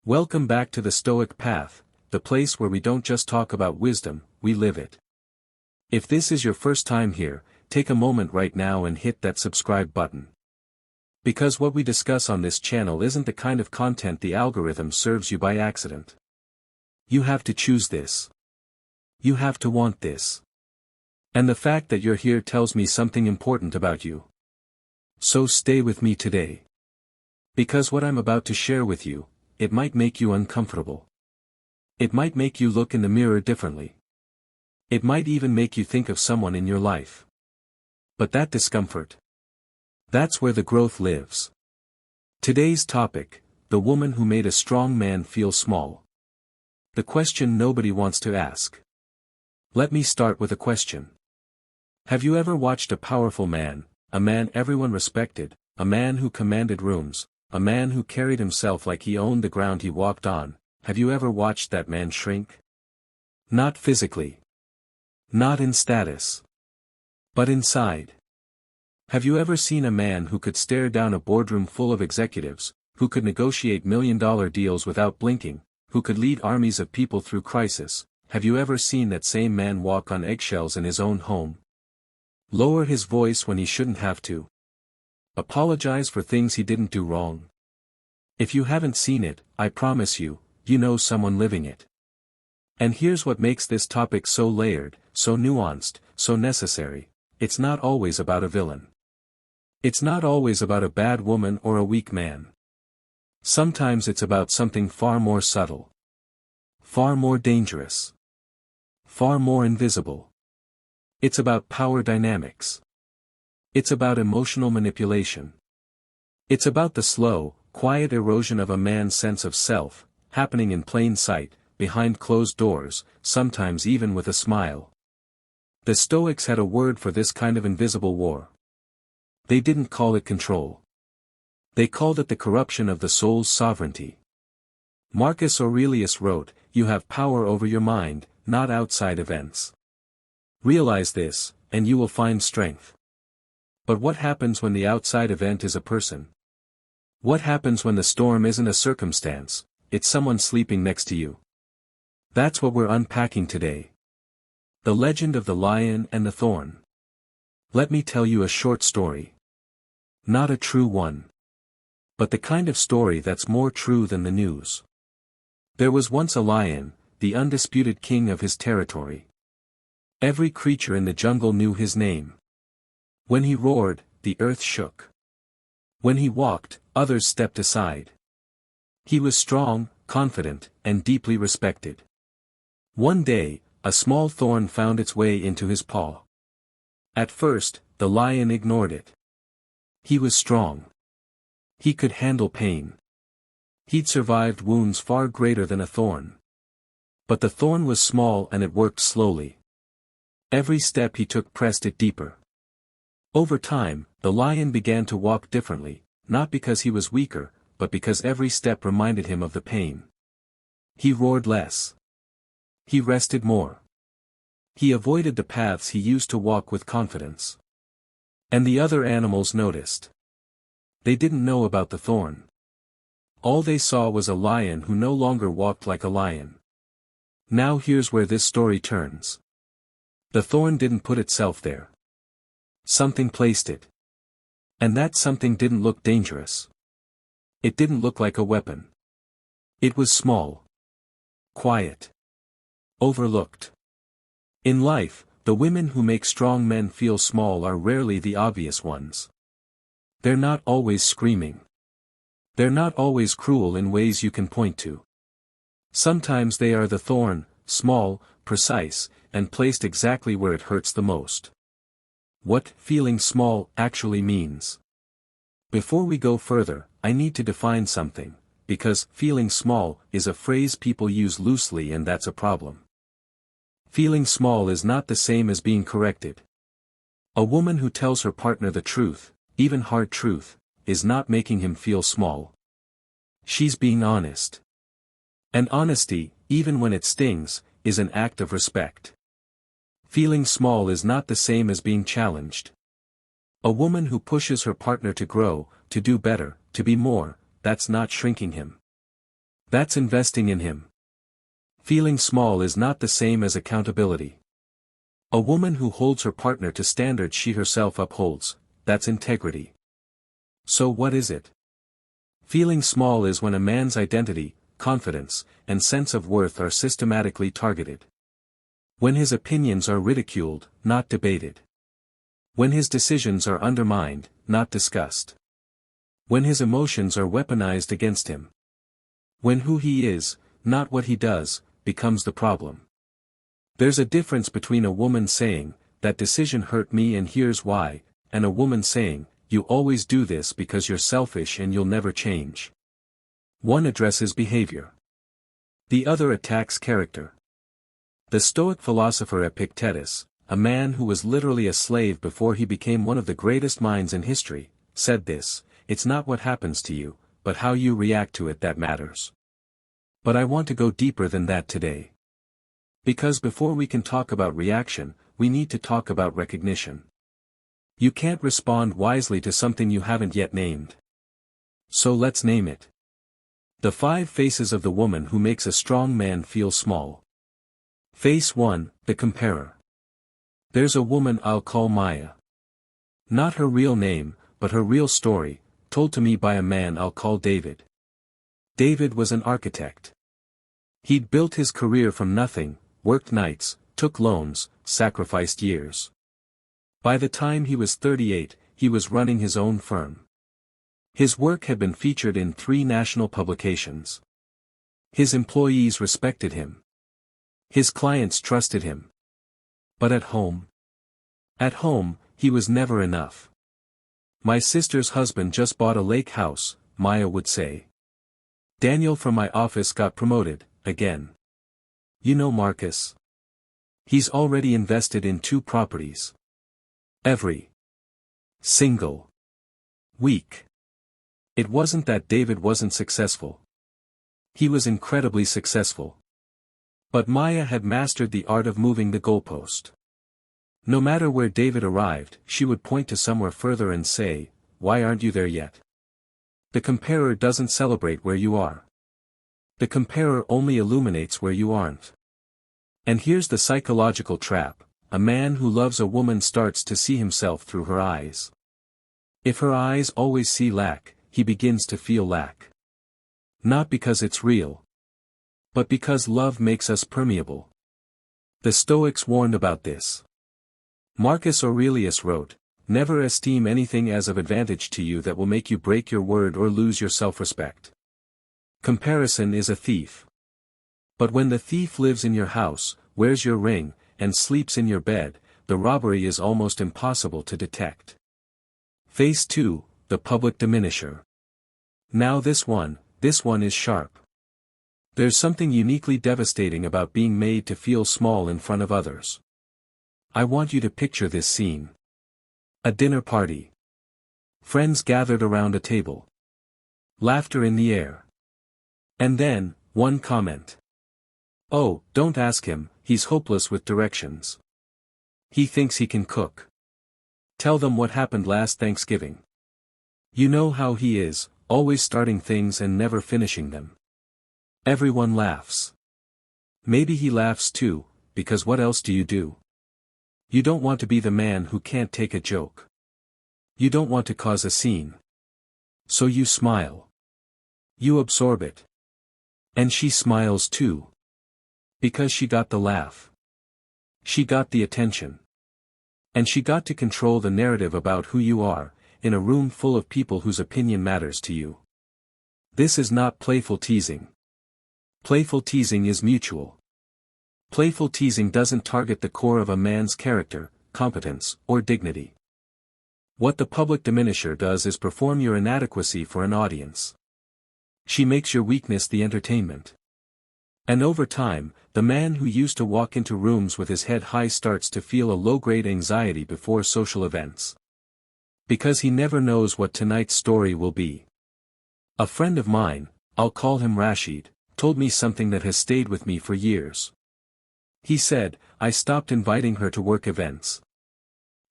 Welcome back to the Stoic Path, the place where we don't just talk about wisdom, we live it. If this is your first time here, take a moment right now and hit that subscribe button. Because what we discuss on this channel isn't the kind of content the algorithm serves you by accident. You have to choose this. You have to want this. And the fact that you're here tells me something important about you. So stay with me today. Because what I'm about to share with you, it might make you uncomfortable. It might make you look in the mirror differently. It might even make you think of someone in your life. But that discomfort, that's where the growth lives. Today's topic, the woman who made a strong man feel small. The question nobody wants to ask. Let me start with a question. Have you ever watched a powerful man, a man everyone respected, a man who commanded rooms, a man who carried himself like he owned the ground he walked on? Have you ever watched that man shrink? Not physically. Not in status. But inside. Have you ever seen a man who could stare down a boardroom full of executives, who could negotiate million-dollar deals without blinking, who could lead armies of people through crisis? Have you ever seen that same man walk on eggshells in his own home? Lower his voice when he shouldn't have to. Apologize for things he didn't do wrong. If you haven't seen it, I promise you, you know someone living it. And here's what makes this topic so layered, so nuanced, so necessary. It's not always about a villain. It's not always about a bad woman or a weak man. Sometimes it's about something far more subtle. Far more dangerous. Far more invisible. It's about power dynamics. It's about emotional manipulation. It's about the slow, quiet erosion of a man's sense of self, happening in plain sight, behind closed doors, sometimes even with a smile. The Stoics had a word for this kind of invisible war. They didn't call it control. They called it the corruption of the soul's sovereignty. Marcus Aurelius wrote, "You have power over your mind, not outside events. Realize this, and you will find strength." But what happens when the outside event is a person? What happens when the storm isn't a circumstance, it's someone sleeping next to you? That's what we're unpacking today. The legend of the lion and the thorn. Let me tell you a short story. Not a true one. But the kind of story that's more true than the news. There was once a lion, the undisputed king of his territory. Every creature in the jungle knew his name. When he roared, the earth shook. When he walked, others stepped aside. He was strong, confident, and deeply respected. One day, a small thorn found its way into his paw. At first, the lion ignored it. He was strong. He could handle pain. He'd survived wounds far greater than a thorn. But the thorn was small and it worked slowly. Every step he took pressed it deeper. Over time, the lion began to walk differently, not because he was weaker, but because every step reminded him of the pain. He roared less. He rested more. He avoided the paths he used to walk with confidence. And the other animals noticed. They didn't know about the thorn. All they saw was a lion who no longer walked like a lion. Now here's where this story turns. The thorn didn't put itself there. Something placed it. And that something didn't look dangerous. It didn't look like a weapon. It was small. Quiet. Overlooked. In life, the women who make strong men feel small are rarely the obvious ones. They're not always screaming. They're not always cruel in ways you can point to. Sometimes they are the thorn, small, precise, and placed exactly where it hurts the most. What feeling small actually means. Before we go further, I need to define something, because feeling small is a phrase people use loosely and that's a problem. Feeling small is not the same as being corrected. A woman who tells her partner the truth, even hard truth, is not making him feel small. She's being honest. And honesty, even when it stings, is an act of respect. Feeling small is not the same as being challenged. A woman who pushes her partner to grow, to do better, to be more, that's not shrinking him. That's investing in him. Feeling small is not the same as accountability. A woman who holds her partner to standards she herself upholds, that's integrity. So what is it? Feeling small is when a man's identity, confidence, and sense of worth are systematically targeted. When his opinions are ridiculed, not debated. When his decisions are undermined, not discussed. When his emotions are weaponized against him. When who he is, not what he does, becomes the problem. There's a difference between a woman saying, "That decision hurt me and here's why," and a woman saying, "You always do this because you're selfish and you'll never change." One addresses behavior. The other attacks character. The Stoic philosopher Epictetus, a man who was literally a slave before he became one of the greatest minds in history, said this: "It's not what happens to you, but how you react to it that matters." But I want to go deeper than that today. Because before we can talk about reaction, we need to talk about recognition. You can't respond wisely to something you haven't yet named. So let's name it. The 5 faces of the woman who makes a strong man feel small. Face 1, the comparer. There's a woman I'll call Maya. Not her real name, but her real story, told to me by a man I'll call David. David was an architect. He'd built his career from nothing, worked nights, took loans, sacrificed years. By the time he was 38, he was running his own firm. His work had been featured in 3 national publications. His employees respected him. His clients trusted him. But at home? At home, he was never enough. "My sister's husband just bought a lake house," Maya would say. "Daniel from my office got promoted, again. You know Marcus? He's already invested in 2 properties. Every single week." It wasn't that David wasn't successful. He was incredibly successful. But Maya had mastered the art of moving the goalpost. No matter where David arrived, she would point to somewhere further and say, "Why aren't you there yet?" The comparer doesn't celebrate where you are. The comparer only illuminates where you aren't. And here's the psychological trap: a man who loves a woman starts to see himself through her eyes. If her eyes always see lack, he begins to feel lack. Not because it's real, but because love makes us permeable. The Stoics warned about this. Marcus Aurelius wrote, "Never esteem anything as of advantage to you that will make you break your word or lose your self-respect." Comparison is a thief. But when the thief lives in your house, wears your ring, and sleeps in your bed, the robbery is almost impossible to detect. Face 2, the public diminisher. Now this one is sharp. There's something uniquely devastating about being made to feel small in front of others. I want you to picture this scene. A dinner party. Friends gathered around a table. Laughter in the air. And then, one comment. "Oh, don't ask him, he's hopeless with directions. He thinks he can cook. Tell them what happened last Thanksgiving. You know how he is, always starting things and never finishing them." Everyone laughs. Maybe he laughs too, because what else do? You don't want to be the man who can't take a joke. You don't want to cause a scene. So you smile. You absorb it. And she smiles too. Because she got the laugh. She got the attention. And she got to control the narrative about who you are, in a room full of people whose opinion matters to you. This is not playful teasing. Playful teasing is mutual. Playful teasing doesn't target the core of a man's character, competence, or dignity. What the public diminisher does is perform your inadequacy for an audience. She makes your weakness the entertainment. And over time, the man who used to walk into rooms with his head high starts to feel a low-grade anxiety before social events. Because he never knows what tonight's story will be. A friend of mine, I'll call him Rashid, told me something that has stayed with me for years. He said, "I stopped inviting her to work events.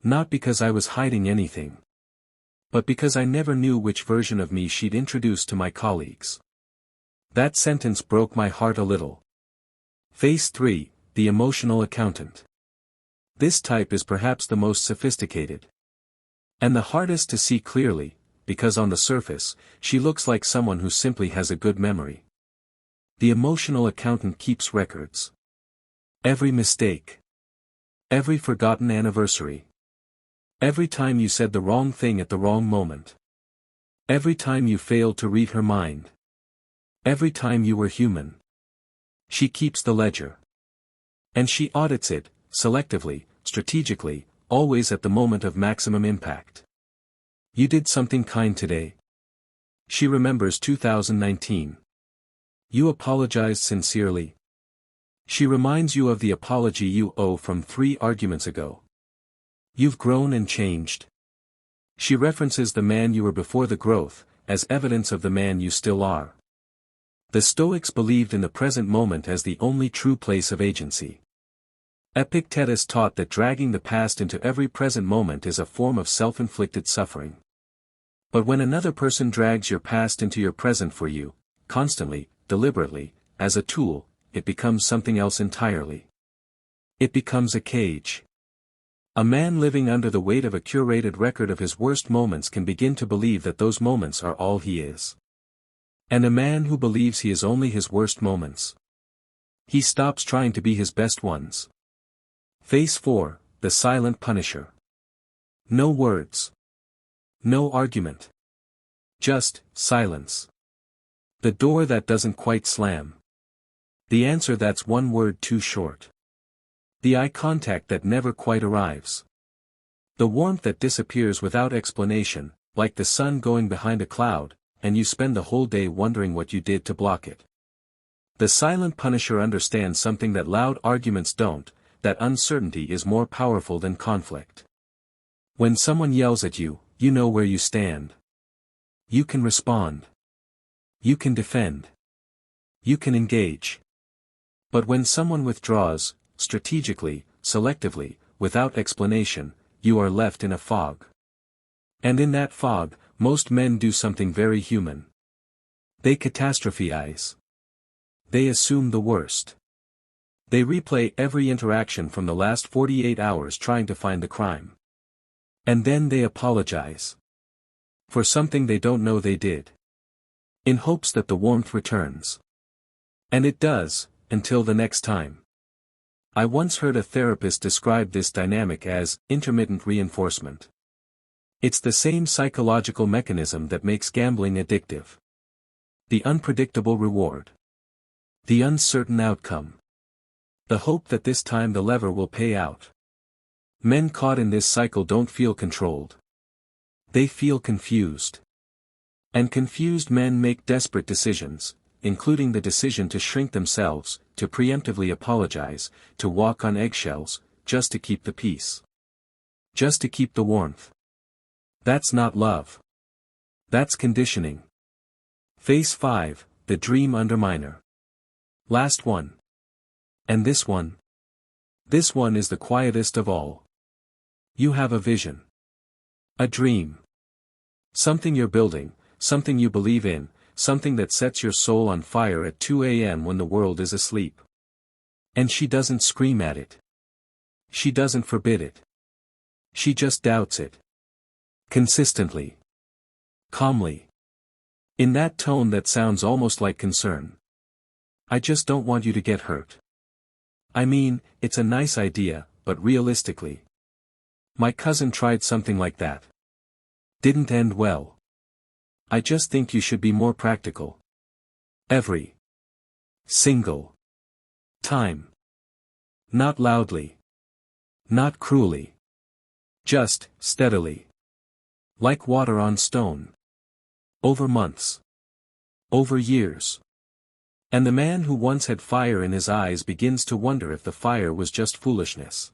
Not because I was hiding anything. But because I never knew which version of me she'd introduce to my colleagues." That sentence broke my heart a little. Phase 3, the emotional accountant. This type is perhaps the most sophisticated. And the hardest to see clearly, because on the surface, she looks like someone who simply has a good memory. The emotional accountant keeps records. Every mistake. Every forgotten anniversary. Every time you said the wrong thing at the wrong moment. Every time you failed to read her mind. Every time you were human. She keeps the ledger. And she audits it, selectively, strategically, always at the moment of maximum impact. You did something kind today. She remembers 2019. You apologized sincerely. She reminds you of the apology you owe from 3 arguments ago. You've grown and changed. She references the man you were before the growth, as evidence of the man you still are. The Stoics believed in the present moment as the only true place of agency. Epictetus taught that dragging the past into every present moment is a form of self-inflicted suffering. But when another person drags your past into your present for you, constantly, deliberately, as a tool, it becomes something else entirely. It becomes a cage. A man living under the weight of a curated record of his worst moments can begin to believe that those moments are all he is. And a man who believes he is only his worst moments. He stops trying to be his best ones. Phase 4, the silent punisher. No words. No argument. Just silence. The door that doesn't quite slam. The answer that's one word too short. The eye contact that never quite arrives. The warmth that disappears without explanation, like the sun going behind a cloud, and you spend the whole day wondering what you did to block it. The silent punisher understands something that loud arguments don't, that uncertainty is more powerful than conflict. When someone yells at you, you know where you stand. You can respond. You can defend. You can engage. But when someone withdraws, strategically, selectively, without explanation, you are left in a fog. And in that fog, most men do something very human. They catastrophize. They assume the worst. They replay every interaction from the last 48 hours trying to find the crime. And then they apologize. For something they don't know they did. In hopes that the warmth returns. And it does, until the next time. I once heard a therapist describe this dynamic as intermittent reinforcement. It's the same psychological mechanism that makes gambling addictive. The unpredictable reward. The uncertain outcome. The hope that this time the lever will pay out. Men caught in this cycle don't feel controlled. They feel confused. And confused men make desperate decisions, including the decision to shrink themselves, to preemptively apologize, to walk on eggshells, just to keep the peace. Just to keep the warmth. That's not love. That's conditioning. Phase 5, the dream underminer. Last one. And this one. This one is the quietest of all. You have a vision. A dream. Something you're building, something you believe in, something that sets your soul on fire at 2 a.m. when the world is asleep. And she doesn't scream at it. She doesn't forbid it. She just doubts it. Consistently. Calmly. In that tone that sounds almost like concern. I just don't want you to get hurt. I mean, it's a nice idea, but realistically. My cousin tried something like that. Didn't end well. I just think you should be more practical. Every single time. Not loudly. Not cruelly. Just, steadily. Like water on stone. Over months. Over years. And the man who once had fire in his eyes begins to wonder if the fire was just foolishness.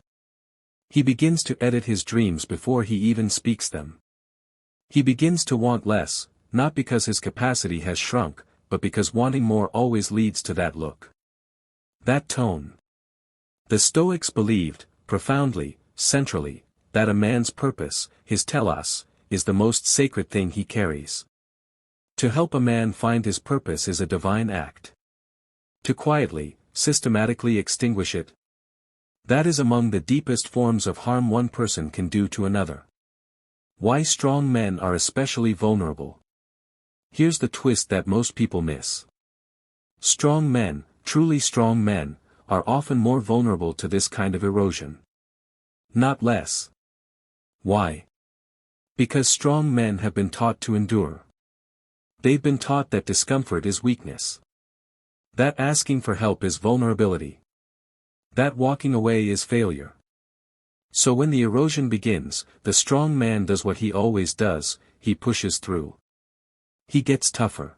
He begins to edit his dreams before he even speaks them. He begins to want less, not because his capacity has shrunk, but because wanting more always leads to that look. That tone. The Stoics believed, profoundly, centrally, that a man's purpose, his telos, is the most sacred thing he carries. To help a man find his purpose is a divine act. To quietly, systematically extinguish it, that is among the deepest forms of harm one person can do to another. Why strong men are especially vulnerable. Here's the twist that most people miss. Strong men, truly strong men, are often more vulnerable to this kind of erosion. Not less. Why? Because strong men have been taught to endure. They've been taught that discomfort is weakness. That asking for help is vulnerability. That walking away is failure. So when the erosion begins, the strong man does what he always does, he pushes through. He gets tougher.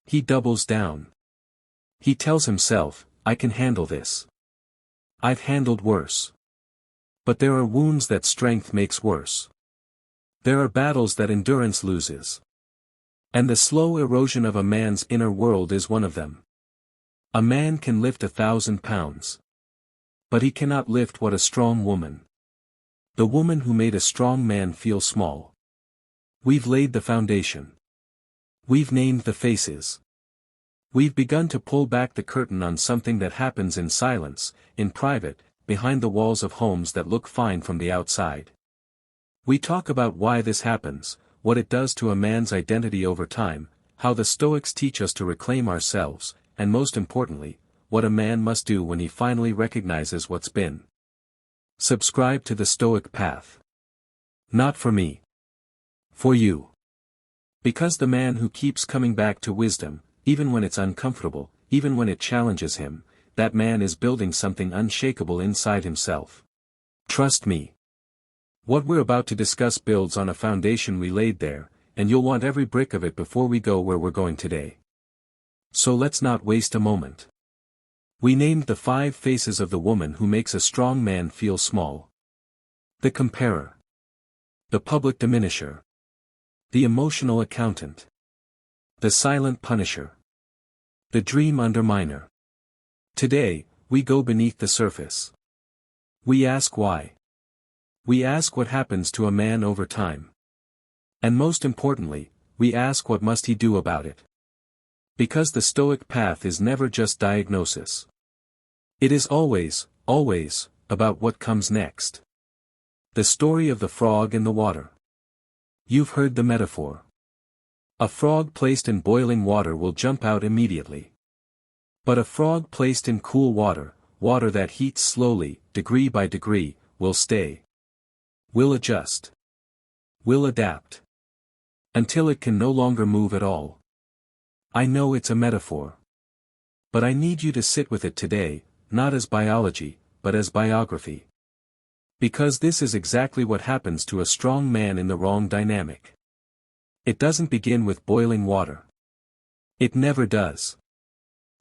He doubles down. He tells himself, I can handle this. I've handled worse. But there are wounds that strength makes worse. There are battles that endurance loses. And the slow erosion of a man's inner world is one of them. A man can lift 1,000 pounds. But he cannot lift what a strong woman. The woman who made a strong man feel small. We've laid the foundation. We've named the faces. We've begun to pull back the curtain on something that happens in silence, in private, behind the walls of homes that look fine from the outside. We talk about why this happens, what it does to a man's identity over time, how the Stoics teach us to reclaim ourselves, and most importantly, what a man must do when he finally recognizes what's been. Subscribe to the Stoic path. Not for me. For you. Because the man who keeps coming back to wisdom, even when it's uncomfortable, even when it challenges him, that man is building something unshakable inside himself. Trust me. What we're about to discuss builds on a foundation we laid there, and you'll want every brick of it before we go where we're going today. So let's not waste a moment. We named the 5 faces of the woman who makes a strong man feel small. The comparer. The public diminisher. The emotional accountant. The silent punisher. The dream underminer. Today, we go beneath the surface. We ask why. We ask what happens to a man over time. And most importantly, we ask what must he do about it. Because the Stoic path is never just diagnosis. It is always, always, about what comes next. The story of the frog in the water. You've heard the metaphor. A frog placed in boiling water will jump out immediately. But a frog placed in cool water, water that heats slowly, degree by degree, will stay. Will adjust. Will adapt. Until it can no longer move at all. I know it's a metaphor. But I need you to sit with it today, not as biology, but as biography. Because this is exactly what happens to a strong man in the wrong dynamic. It doesn't begin with boiling water. It never does.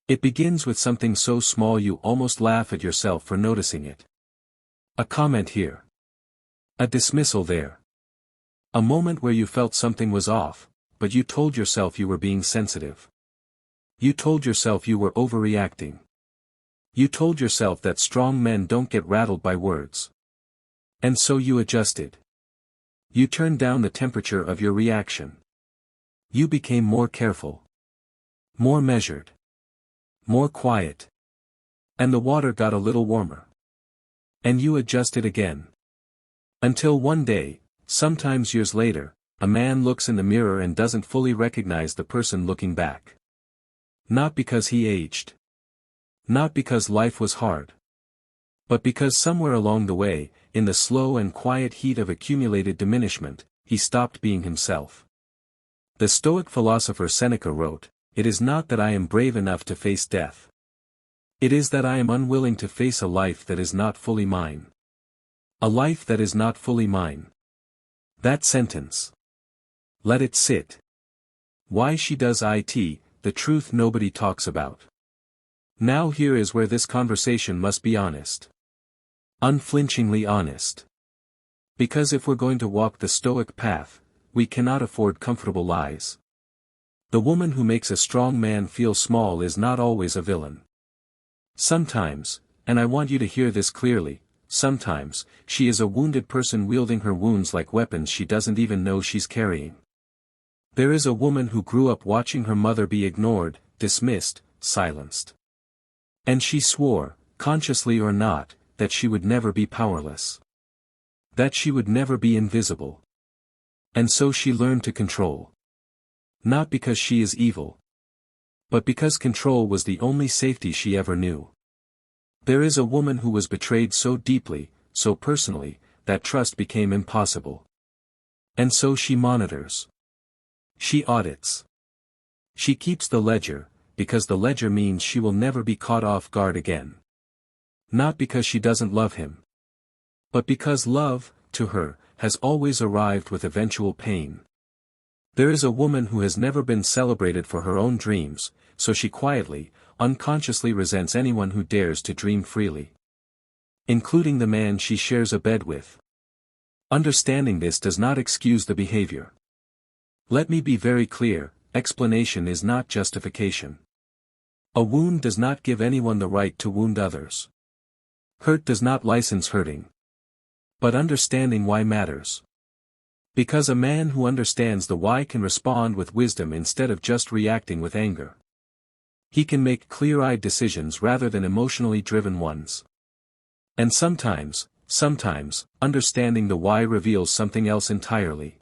It begins with something so small you almost laugh at yourself for noticing it. A comment here. A dismissal there. A moment where you felt something was off, but you told yourself you were being sensitive. You told yourself you were overreacting. You told yourself that strong men don't get rattled by words. And so you adjusted. You turned down the temperature of your reaction. You became more careful. More measured. More quiet. And the water got a little warmer. And you adjusted again. Until one day, sometimes years later, a man looks in the mirror and doesn't fully recognize the person looking back. Not because he aged. Not because life was hard. But because somewhere along the way, in the slow and quiet heat of accumulated diminishment, he stopped being himself. The Stoic philosopher Seneca wrote, "It is not that I am brave enough to face death. It is that I am unwilling to face a life that is not fully mine. A life that is not fully mine." That sentence. Let it sit. Why she does it, the truth nobody talks about. Now here is where this conversation must be honest. Unflinchingly honest. Because if we're going to walk the Stoic path, we cannot afford comfortable lies. The woman who makes a strong man feel small is not always a villain. Sometimes, and I want you to hear this clearly, sometimes, she is a wounded person wielding her wounds like weapons she doesn't even know she's carrying. There is a woman who grew up watching her mother be ignored, dismissed, silenced. And she swore, consciously or not, that she would never be powerless. That she would never be invisible. And so she learned to control. Not because she is evil, but because control was the only safety she ever knew. There is a woman who was betrayed so deeply, so personally, that trust became impossible. And so she monitors. She audits. She keeps the ledger, because the ledger means she will never be caught off guard again. Not because she doesn't love him, but because love, to her, has always arrived with eventual pain. There is a woman who has never been celebrated for her own dreams, so she quietly, unconsciously resents anyone who dares to dream freely. Including the man she shares a bed with. Understanding this does not excuse the behavior. Let me be very clear, explanation is not justification. A wound does not give anyone the right to wound others. Hurt does not license hurting. But understanding why matters. Because a man who understands the why can respond with wisdom instead of just reacting with anger. He can make clear-eyed decisions rather than emotionally driven ones. And sometimes, understanding the why reveals something else entirely.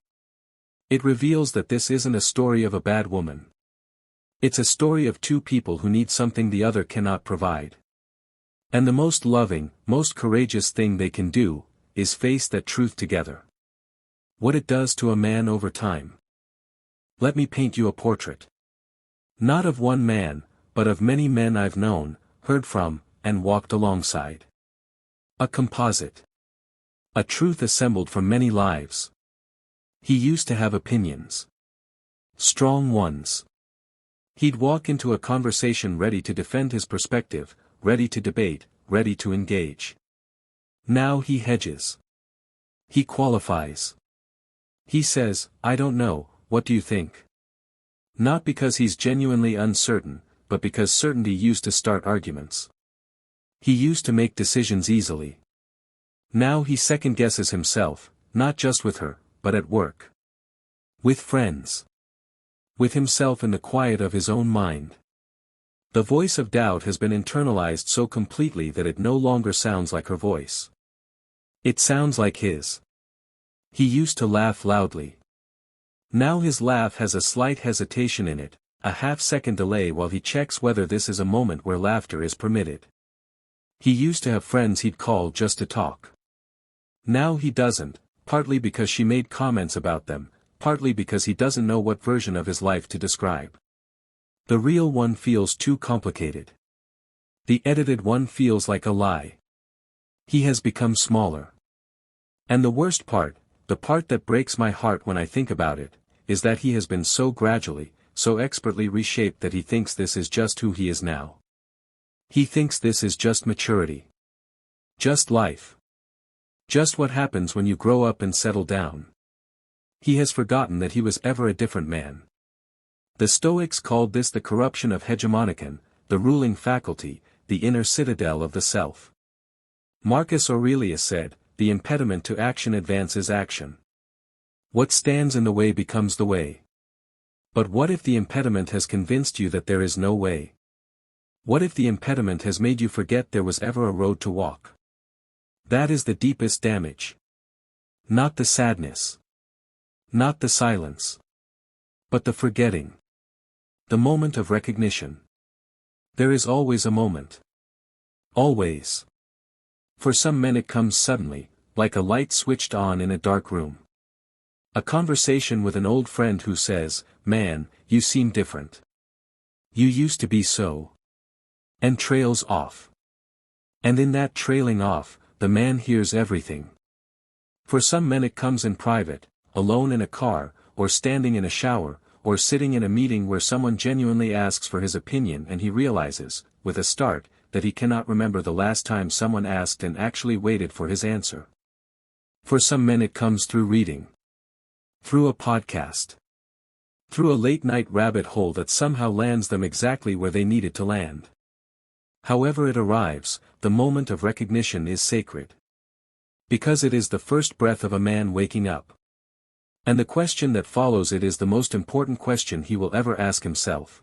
It reveals that this isn't a story of a bad woman. It's a story of two people who need something the other cannot provide. And the most loving, most courageous thing they can do, is face that truth together. What it does to a man over time. Let me paint you a portrait. Not of one man, but of many men I've known, heard from, and walked alongside. A composite. A truth assembled from many lives. He used to have opinions. Strong ones. He'd walk into a conversation ready to defend his perspective, ready to debate, ready to engage. Now he hedges. He qualifies. He says, "I don't know, what do you think?" Not because he's genuinely uncertain, but because certainty used to start arguments. He used to make decisions easily. Now he second-guesses himself, not just with her, but at work. With friends. With himself in the quiet of his own mind. The voice of doubt has been internalized so completely that it no longer sounds like her voice. It sounds like his. He used to laugh loudly. Now his laugh has a slight hesitation in it, a half-second delay while he checks whether this is a moment where laughter is permitted. He used to have friends he'd call just to talk. Now he doesn't, partly because she made comments about them, partly because he doesn't know what version of his life to describe. The real one feels too complicated. The edited one feels like a lie. He has become smaller. And the worst part, the part that breaks my heart when I think about it, is that he has been so gradually, so expertly reshaped that he thinks this is just who he is now. He thinks this is just maturity. Just life. Just what happens when you grow up and settle down. He has forgotten that he was ever a different man. The Stoics called this the corruption of hegemonikon, the ruling faculty, the inner citadel of the self. Marcus Aurelius said, "The impediment to action advances action. What stands in the way becomes the way." But what if the impediment has convinced you that there is no way? What if the impediment has made you forget there was ever a road to walk? That is the deepest damage. Not the sadness. Not the silence. But the forgetting. The moment of recognition. There is always a moment. Always. For some men it comes suddenly, like a light switched on in a dark room. A conversation with an old friend who says, "Man, you seem different. You used to be so." And trails off. And in that trailing off, the man hears everything. For some men it comes in private, alone in a car, or standing in a shower, or sitting in a meeting where someone genuinely asks for his opinion and he realizes, with a start, that he cannot remember the last time someone asked and actually waited for his answer. For some men it comes through reading. Through a podcast. Through a late-night rabbit hole that somehow lands them exactly where they needed to land. However it arrives, the moment of recognition is sacred. Because it is the first breath of a man waking up. And the question that follows it is the most important question he will ever ask himself.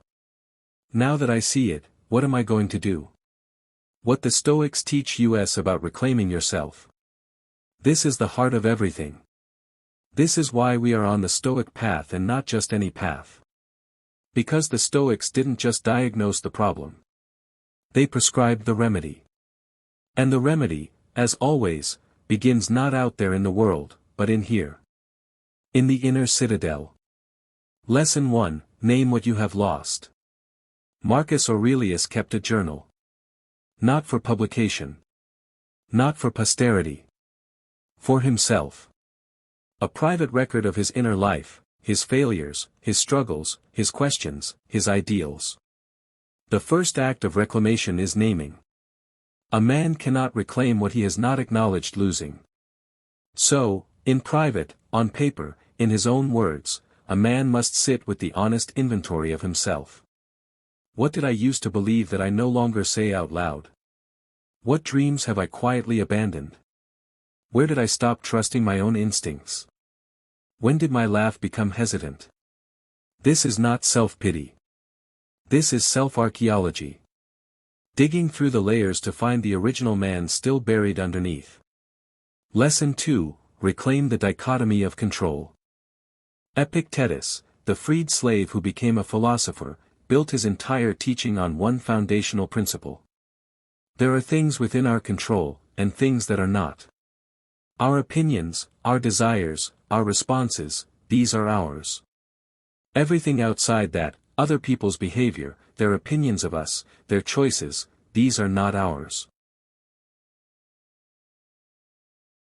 Now that I see it, what am I going to do? What the Stoics teach us about reclaiming yourself. This is the heart of everything. This is why we are on the Stoic path and not just any path. Because the Stoics didn't just diagnose the problem. They prescribed the remedy. And the remedy, as always, begins not out there in the world, but in here. In the inner citadel. Lesson 1, name what you have lost. Marcus Aurelius kept a journal. Not for publication. Not for posterity. For himself. A private record of his inner life, his failures, his struggles, his questions, his ideals. The first act of reclamation is naming. A man cannot reclaim what he has not acknowledged losing. So, in private, on paper, in his own words, a man must sit with the honest inventory of himself. What did I used to believe that I no longer say out loud? What dreams have I quietly abandoned? Where did I stop trusting my own instincts? When did my laugh become hesitant? This is not self-pity. This is self-archaeology. Digging through the layers to find the original man still buried underneath. Lesson 2, reclaim the dichotomy of control. Epictetus, the freed slave who became a philosopher, built his entire teaching on one foundational principle. There are things within our control, and things that are not. Our opinions, our desires, our responses, these are ours. Everything outside that, other people's behavior, their opinions of us, their choices, these are not ours.